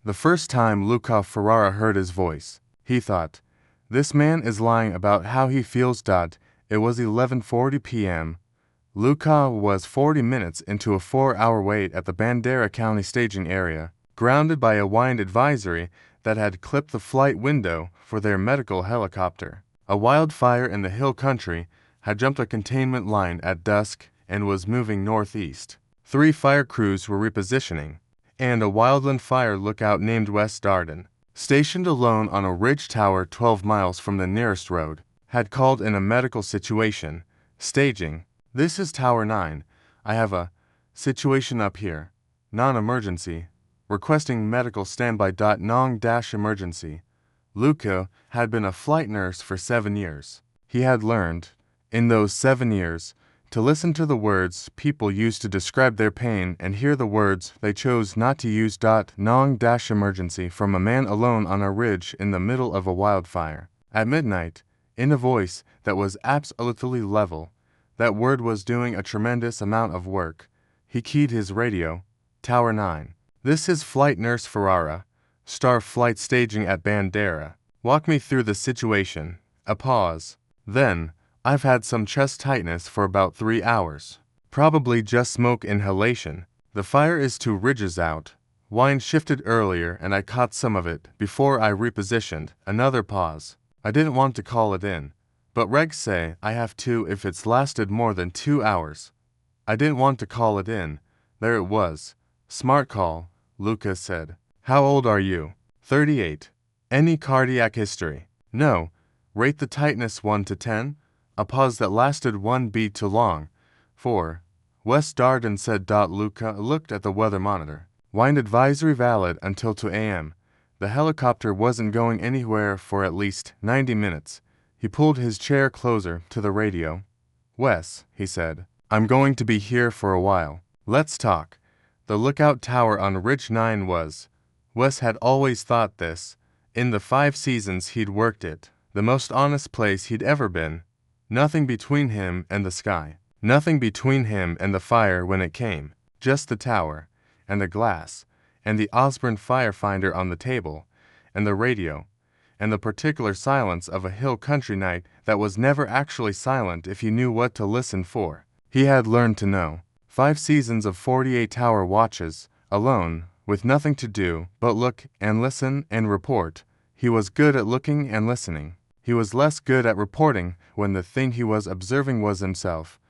The first time Luca Ferrara heard his voice, he thought, "This man is lying about how he feels." It was 11:40 p.m. Luca was 40 minutes into a 4-hour wait at the Bandera County staging area, grounded by a wind advisory that had clipped the flight window for their medical helicopter. A wildfire in the hill country had jumped a containment line at dusk and was moving northeast. 3 fire crews were repositioning, and a wildland fire lookout named Wes Darden, stationed alone on a ridge tower 12 miles from the nearest road, had called in a medical situation. Staging. "This is Tower 9. I have a situation up here. Non-emergency. Requesting medical standby. Non-emergency." Luca had been a flight nurse for 7 years. He had learned, in those 7 years, to listen to the words people used to describe their pain and hear the words they chose not to use. Non-emergency from a man alone on a ridge in the middle of a wildfire. At midnight, in a voice that was absolutely level, that word was doing a tremendous amount of work. He keyed his radio. "Tower 9. This is Flight Nurse Ferrara. Star Flight staging at Bandera. Walk me through the situation." A pause. "Then, I've had some chest tightness for about 3 hours. Probably just smoke inhalation. The fire is 2 ridges out. Wind shifted earlier and I caught some of it before I repositioned." Another pause. "I didn't want to call it in, but regs say I have to if it's lasted more than 2 hours. I didn't want to call it in." There it was. "Smart call," Luca said. "How old are you?" 38. "Any cardiac history?" "No." "Rate the tightness 1 to 10? A pause that lasted 1 beat too long. 4. Wes Darden said. Luca looked at the weather monitor. "Wind advisory valid until 2 a.m. The helicopter wasn't going anywhere for at least 90 minutes. He pulled his chair closer to the radio. "Wes," he said, "I'm going to be here for a while. Let's talk." The lookout tower on Ridge 9 was. Wes had always thought this, in the 5 seasons he'd worked it, the most honest place he'd ever been. Nothing between him and the sky. Nothing between him and the fire when it came. Just the tower, and the glass, and the Osborne firefinder on the table, and the radio, and the particular silence of a hill country night that was never actually silent if you knew what to listen for. He had learned to know. 5 seasons of 48-hour watches, alone, with nothing to do but look and listen and report. He was good at looking and listening. He was less good at reporting when the thing he was observing was himself.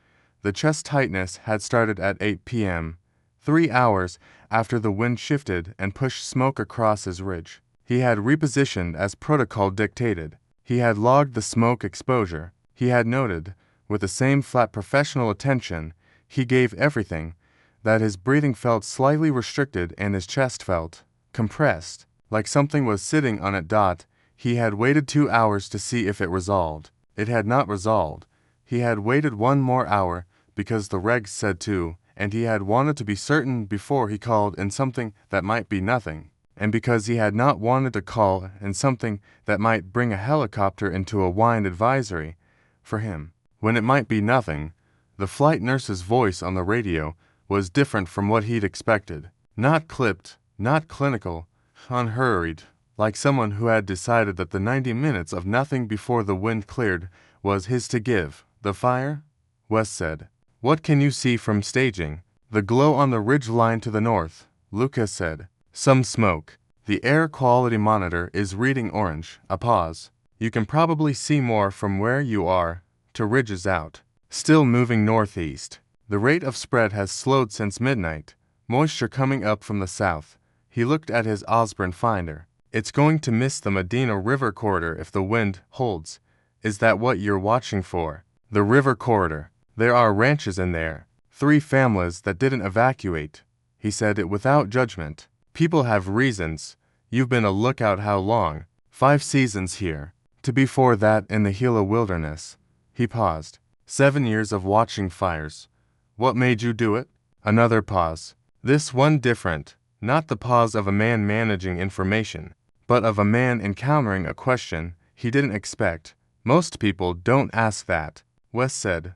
The chest tightness had started at 8 p.m., 3 hours after the wind shifted and pushed smoke across his ridge. He had repositioned as protocol dictated. He had logged the smoke exposure. He had noted, with the same flat professional attention he gave everything, that his breathing felt slightly restricted and his chest felt compressed, like something was sitting on it. He had waited 2 hours to see if it resolved. It had not resolved. He had waited 1 more hour because the regs said to, and he had wanted to be certain before he called in something that might be nothing, and because he had not wanted to call in something that might bring a helicopter into a wind advisory for him, when it might be nothing. The flight nurse's voice on the radio was different from what he'd expected. Not clipped, not clinical, unhurried, like someone who had decided that the 90 minutes of nothing before the wind cleared was his to give. "The fire?" Wes said. "What can you see from staging?" "The glow on the ridge line to the north," Luca said. "Some smoke. The air quality monitor is reading orange." A pause. "You can probably see more from where you are. To ridges out. Still moving northeast. The rate of spread has slowed since midnight. Moisture coming up from the south." He looked at his Osborne finder. "It's going to miss the Medina River corridor if the wind holds. Is that what you're watching for?" "The river corridor. There are ranches in there. 3 families that didn't evacuate." He said it without judgment. "People have reasons. You've been a lookout how long?" 5 seasons here. To before that in the Gila wilderness." He paused. 7 years of watching fires. "What made you do it?" Another pause. This one different. Not the pause of a man managing information, but of a man encountering a question he didn't expect. "Most people don't ask that," Wes said.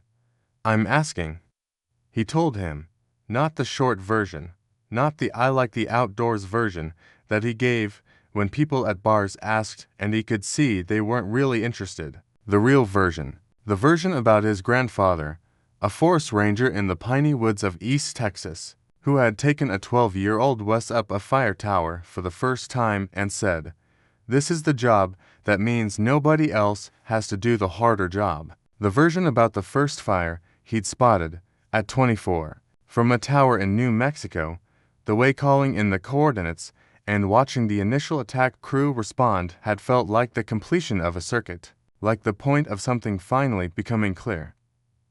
"I'm asking." He told him. Not the short version. Not the "I like the outdoors" version that he gave when people at bars asked and he could see they weren't really interested. The real version. The version about his grandfather, a forest ranger in the piney woods of East Texas, who had taken a 12-year-old Wes up a fire tower for the first time and said, "This is the job that means nobody else has to do the harder job." The version about the first fire he'd spotted, at 24, from a tower in New Mexico, the way calling in the coordinates and watching the initial attack crew respond had felt like the completion of a circuit, like the point of something finally becoming clear.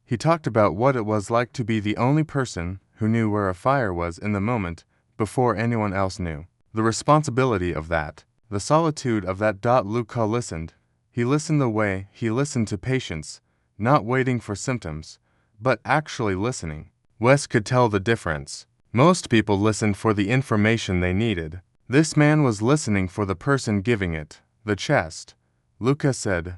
He talked about what it was like to be the only person who knew where a fire was in the moment before anyone else knew. The responsibility of that, the solitude of that. Luca listened. He listened the way he listened to patients, not waiting for symptoms, but actually listening. Wes could tell the difference. Most people listened for the information they needed. This man was listening for the person giving it, the chest. Luca said,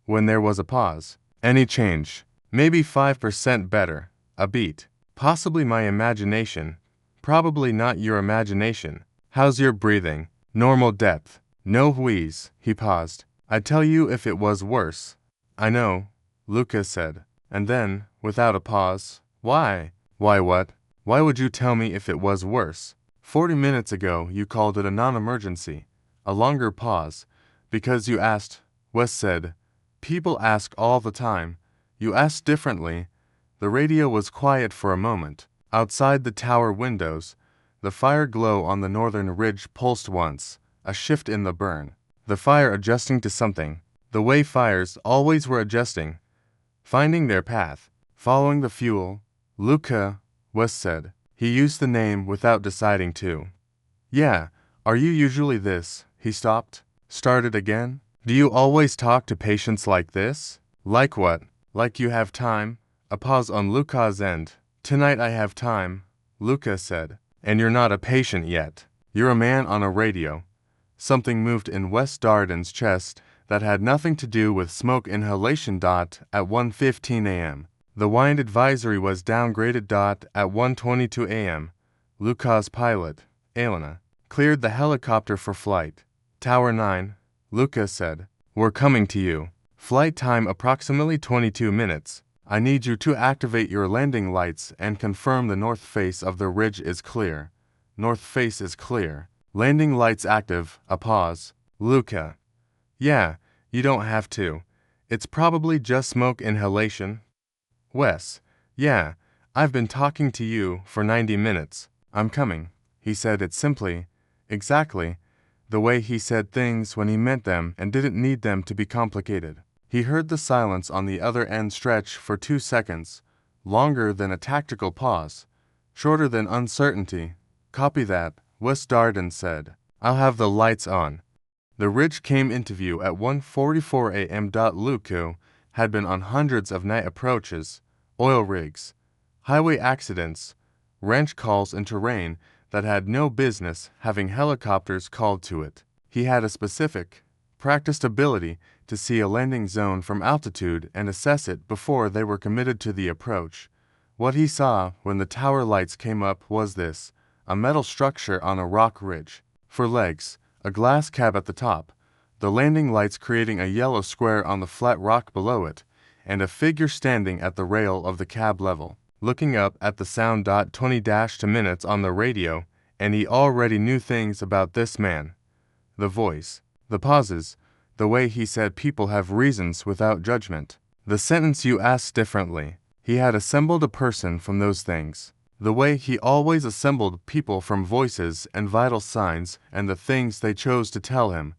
when there was a pause. "Any change? Maybe 5% better. A beat. Possibly my imagination. Probably not your imagination. How's your breathing? Normal depth. No wheeze." He paused. "I'd tell you if it was worse." "I know," Luca said. And then, without a pause, "Why?" "Why what? Why would you tell me if it was worse? 40 minutes ago you called it a non-emergency." A longer pause. "Because you asked," Wes said. "People ask all the time. You asked differently." The radio was quiet for a moment. Outside the tower windows, the fire glow on the northern ridge pulsed once, a shift in the burn. The fire adjusting to something, the way fires always were adjusting, finding their path, following the fuel. "Luca," Wes said. He used the name without deciding to. "Yeah, are you usually this?" He stopped, started again. "Do you always talk to patients like this?" "Like what?" "Like you have time." A pause on Luca's end. "Tonight I have time," Luca said. "And you're not a patient yet. You're a man on a radio." Something moved in Wes Darden's chest that had nothing to do with smoke inhalation. At 1:15 a.m. The wind advisory was downgraded. At 1:22 a.m. Luca's pilot, Elena, cleared the helicopter for flight. "Tower 9, Luca said. "We're coming to you. Flight time approximately 22 minutes. I need you to activate your landing lights and confirm the north face of the ridge is clear." "North face is clear. Landing lights active." A pause. "Luca." "Yeah, you don't have to. It's probably just smoke inhalation." "Wes." "Yeah, I've been talking to you for 90 minutes. I'm coming." He said it simply, exactly, the way he said things when he meant them and didn't need them to be complicated. He heard the silence on the other end stretch for 2 seconds, longer than a tactical pause, shorter than uncertainty. "Copy that," Wes Darden said. "I'll have the lights on." The ridge came into view at 1:44 a.m. Luca had been on hundreds of night approaches, oil rigs, highway accidents, ranch calls in terrain that had no business having helicopters called to it. He had a specific, practiced ability to see a landing zone from altitude and assess it before they were committed to the approach. What he saw when the tower lights came up was this: a metal structure on a rock ridge. For legs, a glass cab at the top, the landing lights creating a yellow square on the flat rock below it, and a figure standing at the rail of the cab level, looking up at the sound. 20 minutes on the radio, and he already knew things about this man. The voice, the pauses, the way he said people have reasons without judgment. The sentence "you asked differently." He had assembled a person from those things. The way he always assembled people from voices and vital signs and the things they chose to tell him.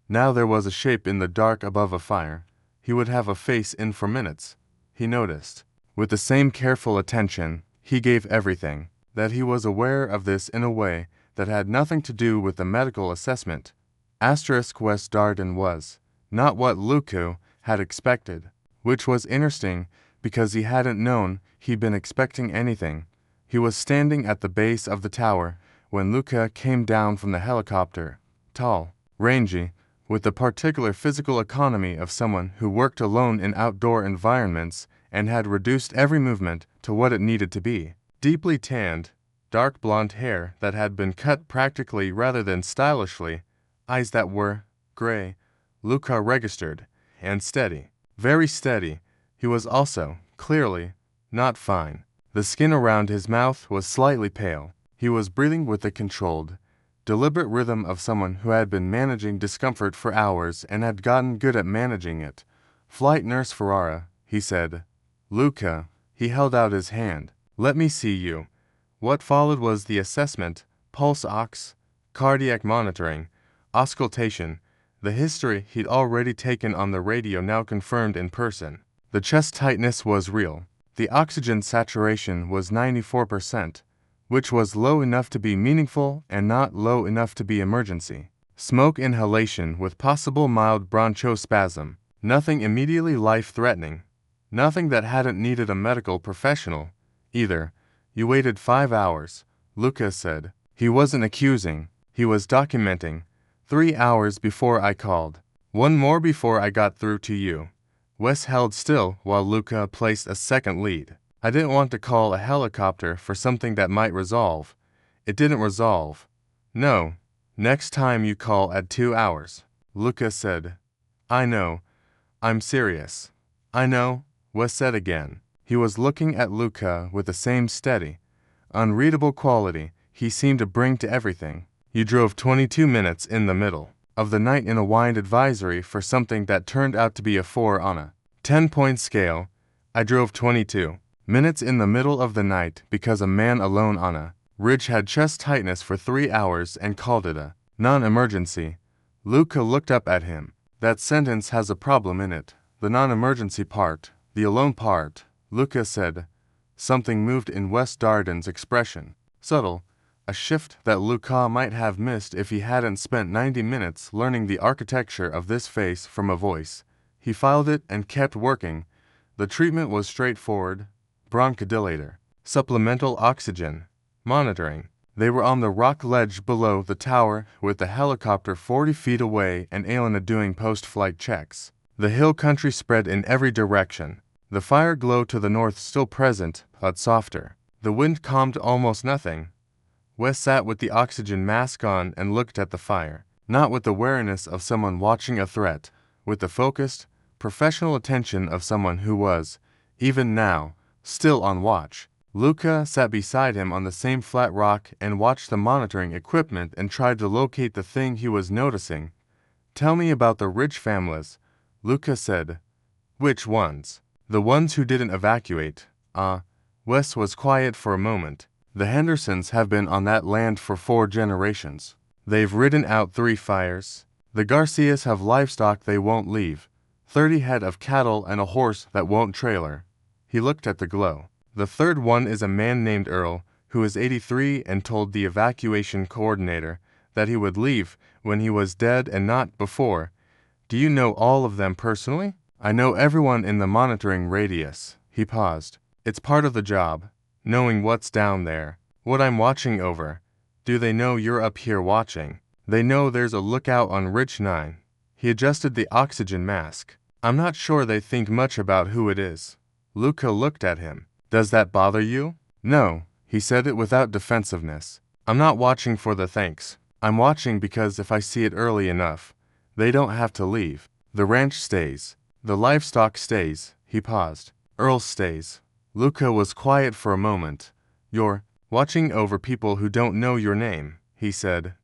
Now there was a shape in the dark above a fire. He would have a face in for minutes, he noticed. With the same careful attention he gave everything, that he was aware of this in a way that had nothing to do with the medical assessment. Wes Darden was not what Luca had expected, which was interesting because he hadn't known he'd been expecting anything. He was standing at the base of the tower when Luca came down from the helicopter, tall, rangy, with the particular physical economy of someone who worked alone in outdoor environments and had reduced every movement to what it needed to be. Deeply tanned, dark blonde hair that had been cut practically rather than stylishly, eyes that were gray, Luca registered, and steady. Very steady. He was also, clearly, not fine. The skin around his mouth was slightly pale. He was breathing with the controlled, deliberate rhythm of someone who had been managing discomfort for hours and had gotten good at managing it. "Flight Nurse Ferrara," he said. "Luca." He held out his hand. "Let me see you." What followed was the assessment, pulse ox, cardiac monitoring, auscultation, the history he'd already taken on the radio now confirmed in person. The chest tightness was real. The oxygen saturation was 94%, which was low enough to be meaningful and not low enough to be emergency. Smoke inhalation with possible mild bronchospasm. Nothing immediately life-threatening. Nothing that hadn't needed a medical professional, either. "You waited 5 hours, Luca said. He wasn't accusing. He was documenting. 3 hours before I called. 1 more before I got through to you." Wes held still while Luca placed a second lead. "I didn't want to call a helicopter for something that might resolve. It didn't resolve." "No. Next time you call at 2 hours, Luca said. "I know. I'm serious." "I know," Wes said again. He was looking at Luca with the same steady, unreadable quality he seemed to bring to everything. "You drove 22 minutes in the middle of the night in a wind advisory for something that turned out to be a 4 on a 10-point scale. I drove 22 minutes in the middle of the night because a man alone on a ridge had chest tightness for 3 hours and called it a non-emergency." Luca looked up at him. "That sentence has a problem in it. The non-emergency part, the alone part," Luca said. Something moved in Wes Darden's expression. Subtle. A shift that Luca might have missed if he hadn't spent 90 minutes learning the architecture of this face from a voice. He filed it and kept working. The treatment was straightforward. Bronchodilator. Supplemental oxygen. Monitoring. They were on the rock ledge below the tower with the helicopter 40 feet away and Elena doing post-flight checks. The hill country spread in every direction. The fire glow to the north still present, but softer. The wind calmed almost nothing. Wes sat with the oxygen mask on and looked at the fire, not with the wariness of someone watching a threat, with the focused, professional attention of someone who was, even now, still on watch. Luca sat beside him on the same flat rock and watched the monitoring equipment and tried to locate the thing he was noticing. "Tell me about the rich families," Luca said. "Which ones?" "The ones who didn't evacuate." Wes was quiet for a moment. "The Hendersons have been on that land for 4 generations. They've ridden out 3 fires. The Garcias have livestock they won't leave. 30 head of cattle and a horse that won't trailer." He looked at the glow. "The third one is a man named Earl, who is 83 and told the evacuation coordinator that he would leave when he was dead and not before. Do you know all of them personally?" "I know everyone in the monitoring radius." He paused. "It's part of the job, knowing what's down there, what I'm watching over. Do they know you're up here watching? They know there's a lookout on Ridge 9. He adjusted the oxygen mask. "I'm not sure they think much about who it is." Luca looked at him. "Does that bother you?" "No," he said it without defensiveness. "I'm not watching for the thanks. I'm watching because if I see it early enough, they don't have to leave. The ranch stays. The livestock stays." He paused. "Earl stays." Luca was quiet for a moment. "You're watching over people who don't know your name," he said.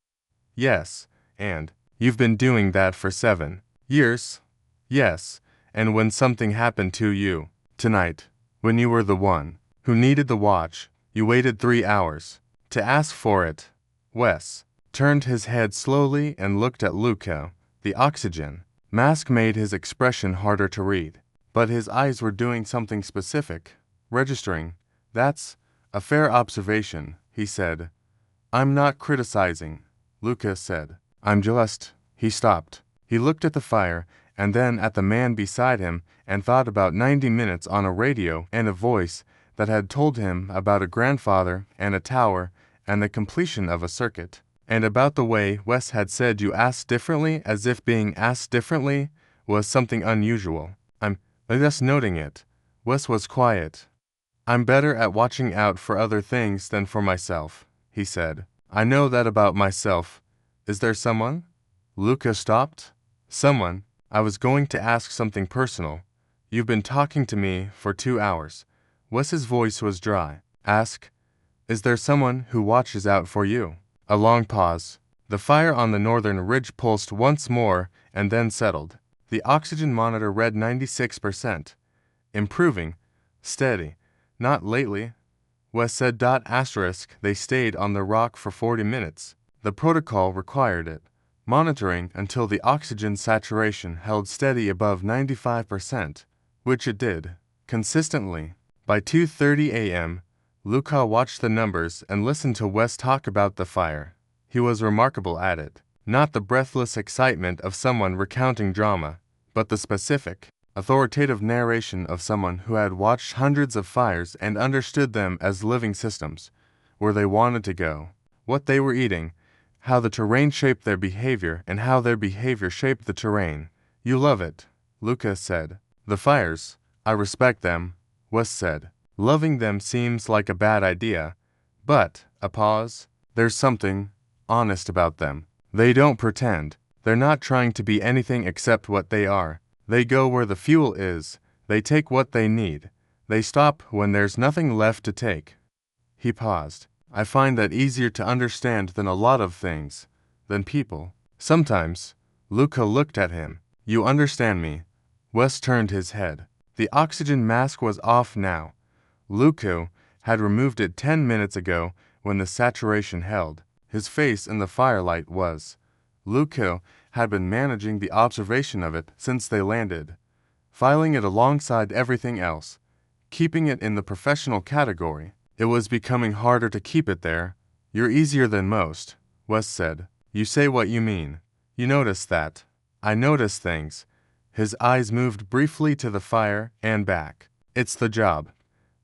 "Yes, and you've been doing that for 7 years?" "Yes, and when something happened to you, tonight, when you were the one who needed the watch, you waited 3 hours to ask for it." Wes turned his head slowly and looked at Luca. The oxygen mask made his expression harder to read, but his eyes were doing something specific, registering. "That's a fair observation," he said. "I'm not criticizing," Luca said. "I'm just—" He stopped. He looked at the fire and then at the man beside him and thought about 90 minutes on a radio and a voice that had told him about a grandfather and a tower and the completion of a circuit, and about the way Wes had said you asked differently as if being asked differently was something unusual. I'm just noting it." Wes was quiet. I'm better at watching out for other things than for myself, he said. I know that about myself. Is there someone? Luca stopped. Someone? I was going to ask something personal. You've been talking to me for 2 hours. Wes's voice was dry. Ask. Is there someone who watches out for you? A long pause. The fire on the northern ridge pulsed once more and then settled. The oxygen monitor read 96%. Improving. Steady. Not lately. Wes said. They stayed on the rock for 40 minutes. The protocol required it. Monitoring until the oxygen saturation held steady above 95%, which it did, consistently. By 2:30 a.m., Luca watched the numbers and listened to Wes talk about the fire. He was remarkable at it. Not the breathless excitement of someone recounting drama, but the specific, authoritative narration of someone who had watched hundreds of fires and understood them as living systems, where they wanted to go, what they were eating, how the terrain shaped their behavior and how their behavior shaped the terrain. You love it, Luca said. The fires, I respect them, Wes said. Loving them seems like a bad idea, but, a pause, there's something honest about them. They don't pretend. They're not trying to be anything except what they are. They go where the fuel is. They take what they need. They stop when there's nothing left to take. He paused. I find that easier to understand than a lot of things, than people. Sometimes. Luca looked at him. You understand me. Wes turned his head. The oxygen mask was off now. Luca had removed it 10 minutes ago when the saturation held. His face in the firelight was. Luca had been managing the observation of it since they landed, filing it alongside everything else, keeping it in the professional category. It was becoming harder to keep it there. You're easier than most, Wes said. You say what you mean. You notice that. I notice things. His eyes moved briefly to the fire and back. It's the job.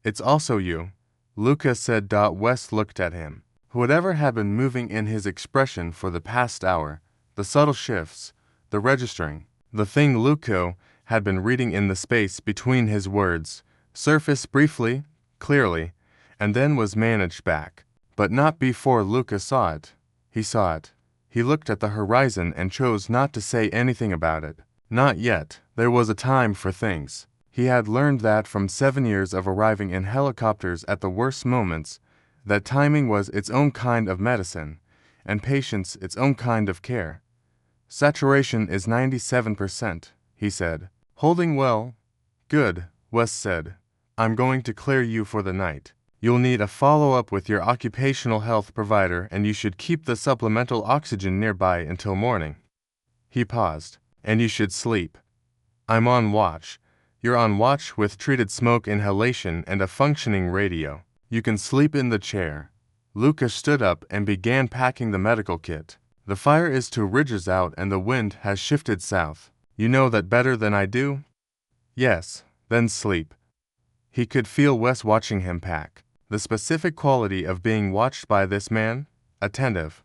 It's also you, Luca said. Wes looked at him. Whatever had been moving in his expression for the past hour, the subtle shifts, the registering, the thing Luca had been reading in the space between his words, surfaced briefly, clearly, and then was managed back. But not before Luca saw it. He saw it. He looked at the horizon and chose not to say anything about it. Not yet. There was a time for things. He had learned that from 7 years of arriving in helicopters at the worst moments, that timing was its own kind of medicine, and patience its own kind of care. Saturation is 97%, he said. Holding well. Good, Wes said. I'm going to clear you for the night. You'll need a follow-up with your occupational health provider, and you should keep the supplemental oxygen nearby until morning. He paused. And you should sleep. I'm on watch. You're on watch with treated smoke inhalation and a functioning radio. You can sleep in the chair. Luca stood up and began packing the medical kit. The fire is 2 ridges out and the wind has shifted south. You know that better than I do? Yes, then sleep. He could feel Wes watching him pack. The specific quality of being watched by this man, attentive,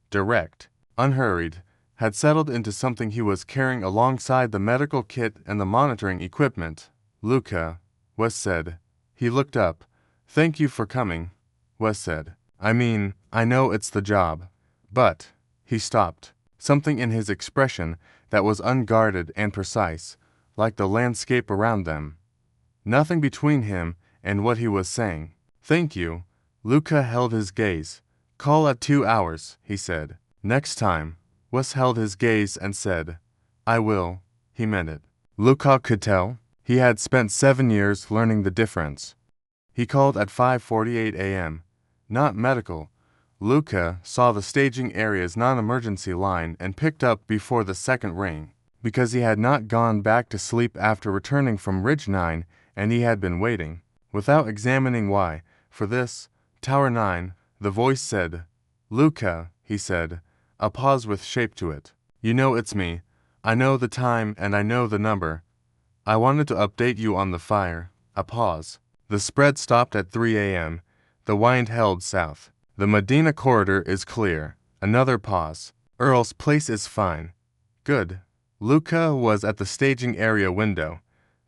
direct, unhurried, had settled into something he was carrying alongside the medical kit and the monitoring equipment. Luca, Wes said. He looked up. Thank you for coming, Wes said. I mean, I know it's the job. But, he stopped. Something in his expression that was unguarded and precise, like the landscape around them. Nothing between him and what he was saying. Thank you. Luca held his gaze. Call at 2 hours, he said. Next time. Wes held his gaze and said, I will. He meant it. Luca could tell. He had spent 7 years learning the difference. He called at 5:48 a.m. Not medical. Luca saw the staging area's non-emergency line and picked up before the second ring. Because he had not gone back to sleep after returning from Ridge 9, and he had been waiting, without examining why, for this, Tower 9, the voice said, Luca, he said, a pause with shape to it. You know it's me. I know the time and I know the number. I wanted to update you on the fire. A pause. The spread stopped at 3 a.m. The wind held south. The Medina corridor is clear. Another pause. Earl's place is fine. Good. Luca was at the staging area window.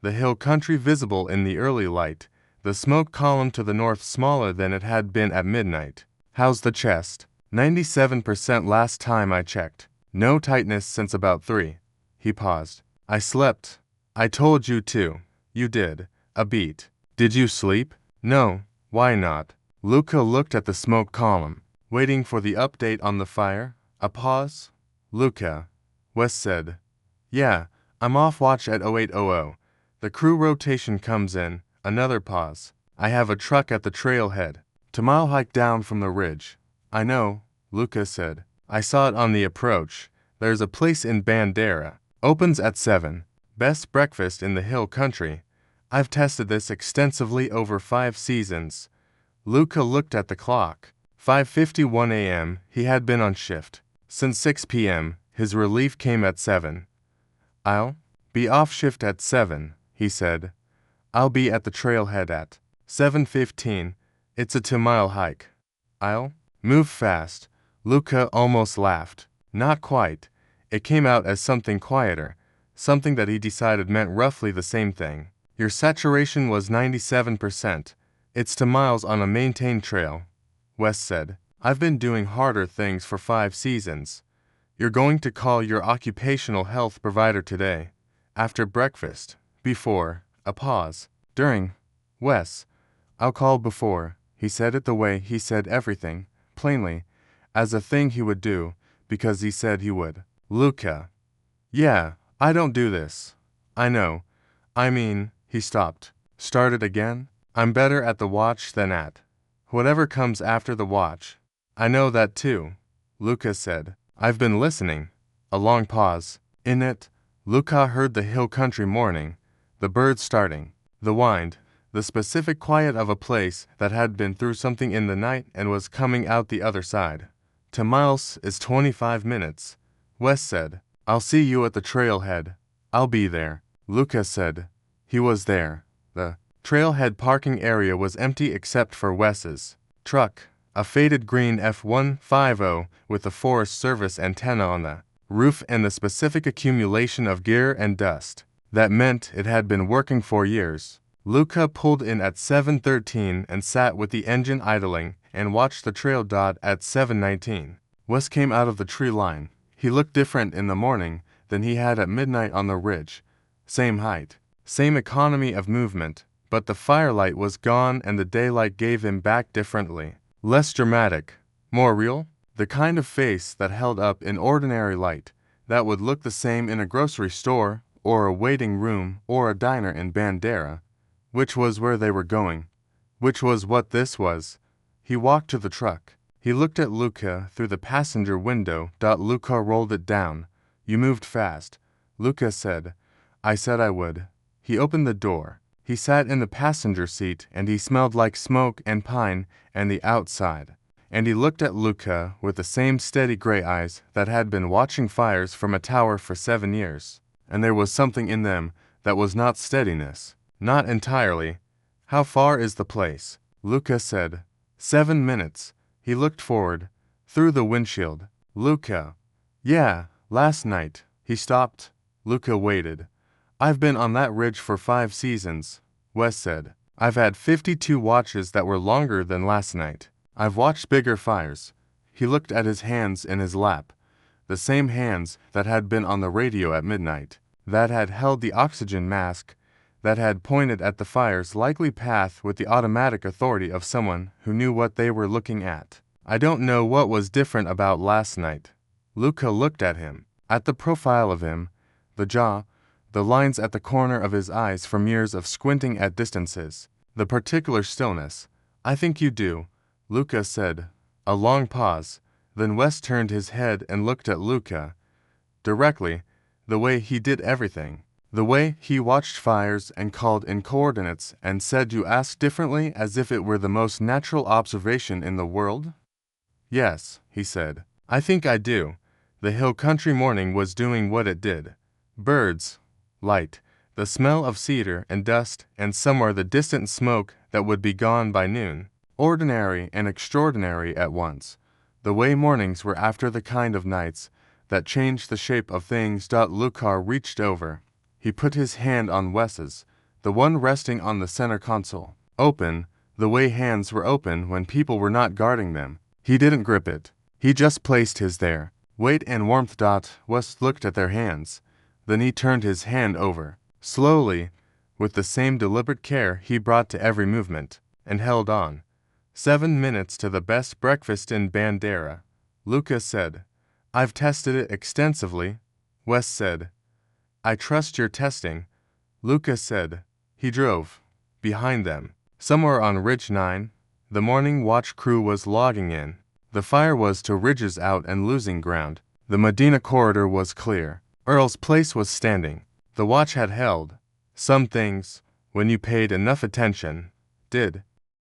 The hill country visible in the early light, The smoke column to the north smaller than it had been at midnight. How's the chest? 97% last time I checked. No tightness since about 3. He paused. I slept. I told you to. You did. A beat. Did you sleep? No. Why not? Luca looked at the smoke column. Waiting for the update on the fire? A pause? Luca. Wes said. Yeah, I'm off watch at 0800. The crew rotation comes in. Another pause. I have a truck at the trailhead. 2-mile hike down from the ridge. I know, Luca said. I saw it on the approach. There's a place in Bandera. Opens at 7. Best breakfast in the hill country. I've tested this extensively over 5 seasons. Luca looked at the clock. 5:51 a.m. He had been on shift. Since 6 p.m., his relief came at 7. I'll be off shift at 7, he said. I'll be at the trailhead at 7:15. It's a 2-mile hike. I'll move fast. Luca almost laughed. Not quite. It came out as something quieter, something that he decided meant roughly the same thing. Your saturation was 97%. It's 2 miles on a maintained trail. Wes said, I've been doing harder things for 5 seasons. You're going to call your occupational health provider today. After breakfast. Before. A pause. During. Wes. I'll call before. He said it the way he said everything, plainly, as a thing he would do, because he said he would. Luca. Yeah, I don't do this. I know. I mean, he stopped. Started again? I'm better at the watch than at whatever comes after the watch. I know that too, Luca said. I've been listening. A long pause. In it, Luca heard the hill country morning, the birds starting, the wind, the specific quiet of a place that had been through something in the night and was coming out the other side. 2 miles is 25 minutes. Wes said, I'll see you at the trailhead. I'll be there. Luca said. He was there. The trailhead parking area was empty except for Wes's truck, a faded green F-150 with a Forest Service antenna on the roof and the specific accumulation of gear and dust. That meant it had been working for years. Luca pulled in at 7:13 and sat with the engine idling and watched the trail dot at 7:19. Wes came out of the tree line. He looked different in the morning than he had at midnight on the ridge. Same height, same economy of movement, but the firelight was gone and the daylight gave him back differently. Less dramatic, more real, the kind of face that held up in ordinary light, that would look the same in a grocery store or a waiting room or a diner in Bandera, which was where they were going, which was what this was. He walked to the truck. He looked at Luca through the passenger window. Luca rolled it down. You moved fast. Luca said, I said I would. He opened the door. He sat in the passenger seat and he smelled like smoke and pine and the outside. And he looked at Luca with the same steady gray eyes that had been watching fires from a tower for 7 years. And there was something in them that was not steadiness. Not entirely. How far is the place? Luca said. 7 minutes. He looked forward, through the windshield. Luca. Yeah, last night. He stopped. Luca waited. I've been on that ridge for 5 seasons, Wes said. I've had 52 watches that were longer than last night. I've watched bigger fires. He looked at his hands in his lap. The same hands that had been on the radio at midnight, that had held the oxygen mask, that had pointed at the fire's likely path with the automatic authority of someone who knew what they were looking at. I don't know what was different about last night. Luca looked at him, at the profile of him, the jaw, the lines at the corner of his eyes from years of squinting at distances, the particular stillness. I think you do, Luca said. A long pause. Then Wes turned his head and looked at Luca. Directly, the way he did everything. The way he watched fires and called in coordinates and said you asked differently as if it were the most natural observation in the world? Yes, he said. I think I do. The hill country morning was doing what it did. Birds, light, the smell of cedar and dust and somewhere the distant smoke that would be gone by noon. Ordinary and extraordinary at once. The way mornings were after the kind of nights that changed the shape of things. Luca reached over. He put his hand on Wes's, the one resting on the center console. Open, the way hands were open when people were not guarding them. He didn't grip it. He just placed his there. Weight and warmth. Wes looked at their hands. Then he turned his hand over. Slowly, with the same deliberate care he brought to every movement, and held on. 7 minutes to the best breakfast in Bandera. Luca said, I've tested it extensively. Wes said, I trust your testing. Luca said. He drove. Behind them. Somewhere on Ridge 9, the morning watch crew was logging in. The fire was 2 ridges out and losing ground. The Medina corridor was clear. Earl's place was standing. The watch had held. Some things, when you paid enough attention, did.